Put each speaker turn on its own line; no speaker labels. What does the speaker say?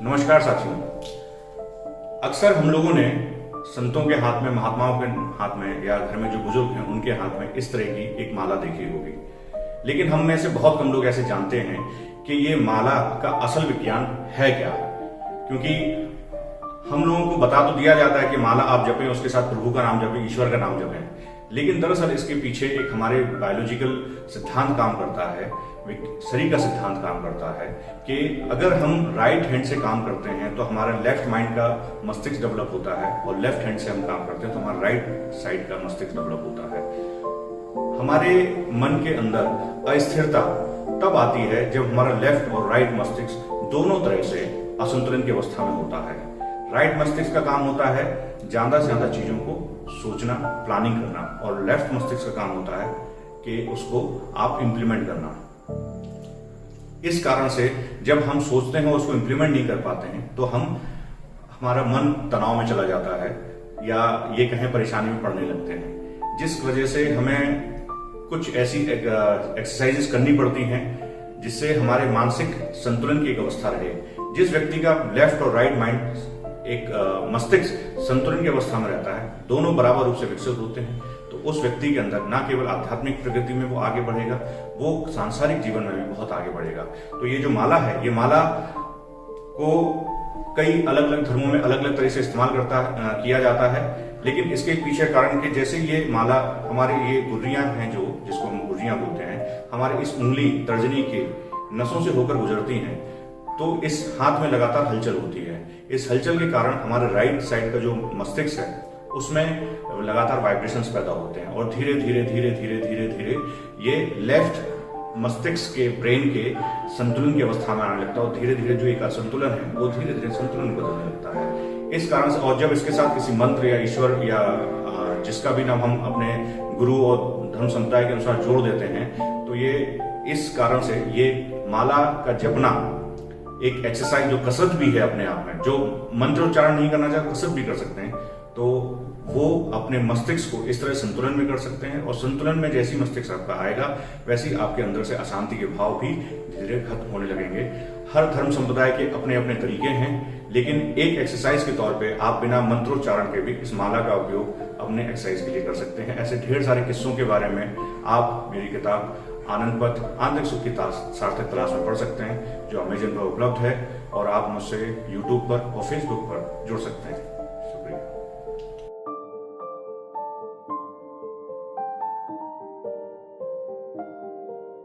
नमस्कार साथियों। अक्सर हम लोगों ने संतों के हाथ में, महात्माओं के हाथ में या घर में जो बुजुर्ग हैं उनके हाथ में इस तरह की एक माला देखी होगी, लेकिन हम में से बहुत कम लोग ऐसे जानते हैं कि ये माला का असल विज्ञान है क्या। क्योंकि हम लोगों को बता तो दिया जाता है कि माला आप जपें, उसके साथ प्रभु का नाम जपें, ईश्वर का नाम जपें, लेकिन दरअसल इसके पीछे एक हमारे बायोलॉजिकल सिद्धांत काम करता है, शरीर का सिद्धांत काम करता है कि अगर हम राइट हैंड से काम करते हैं तो हमारा लेफ्ट माइंड का मस्तिष्क डेवलप होता है, और लेफ्ट हैंड से हम काम करते हैं तो हमारा राइट साइड का मस्तिष्क डेवलप होता है। हमारे मन के अंदर अस्थिरता तब आती है जब हमारा लेफ्ट और राइट मस्तिष्क दोनों तरह से असंतुलन की अवस्था में होता है। राइट मस्तिष्क का काम होता है ज्यादा से ज्यादा चीजों को सोचना, प्लानिंग करना, और लेफ्ट मस्तिष्क का काम होता है कि उसको आप इंप्लीमेंट करना। इस कारण से जब हम सोचते हैं उसको इंप्लीमेंट नहीं कर पाते हैं तो हमारा मन तनाव में चला जाता है, या ये कहें परेशानी में पड़ने लगते हैं, जिस वजह से हमें कुछ ऐसी एक्सरसाइजेस करनी पड़ती हैं जिससे हमारे मानसिक संतुलन की एक अवस्था रहे। जिस व्यक्ति का लेफ्ट और राइट माइंड एक मस्तिष्क संतुलन की अवस्था में रहता है, दोनों बराबर रूप से विकसित होते हैं, तो उस व्यक्ति के अंदर न केवल आध्यात्मिक प्रगति में वो आगे बढ़ेगा, वो सांसारिक जीवन में भी बहुत आगे बढ़ेगा। तो ये जो माला है, ये माला को कई अलग अलग धर्मों में अलग अलग तरह से इस्तेमाल किया जाता है, लेकिन इसके पीछे कारण कि जैसे ये माला हमारे ये गुर्रियां हैं, जो जिसको हम गुर्रियां बोलते हैं, हमारे इस उंगली तर्जनी के नसों से होकर गुजरती हैं, तो इस हाथ में लगातार हलचल होती है। इस हलचल के कारण हमारे राइट साइड का जो मस्तिष्क है उसमें लगातार वाइब्रेशंस पैदा होते हैं, और धीरे धीरे धीरे धीरे धीरे धीरे ये लेफ्ट मस्तिष्क के ब्रेन के संतुलन की अवस्था में आने लगता है, और धीरे धीरे जो एक असंतुलन है वो धीरे धीरे संतुलन में बदलने लगता है। इस कारण से, और जब इसके साथ किसी मंत्र या ईश्वर या जिसका भी नाम हम अपने गुरु और धर्म संप्रदाय के अनुसार जोड़ देते हैं, तो ये इस कारण से ये माला का जपना एक एक्सरसाइज, जो कसरत भी है अपने आप में। जो मंत्र उच्चारण नहीं करना चाहे कसरत भी कर सकते हैं, तो वो अपने मस्तिष्क को इस तरह संतुलन में कर सकते हैं, और संतुलन में जैसी मस्तिष्क आपका आएगा वैसी आपके अंदर से अशांति के भाव भी धीरे खत्म होने लगेंगे। हर धर्म संप्रदाय के अपने अपने तरीके हैं, लेकिन एक एक्सरसाइज के तौर पे आप बिना मंत्रोच्चारण के भी इस माला का उपयोग अपने एक्सरसाइज के लिए कर सकते हैं। ऐसे ढेर सारे किस्सों के बारे में आप मेरी किताब आनंद पथ आंतरिक सुख की सार्थक तलाश में पढ़ सकते हैं, जो अमेजन पर उपलब्ध है, और आप मुझसे यूट्यूब पर और फेसबुक पर जुड़ सकते हैं।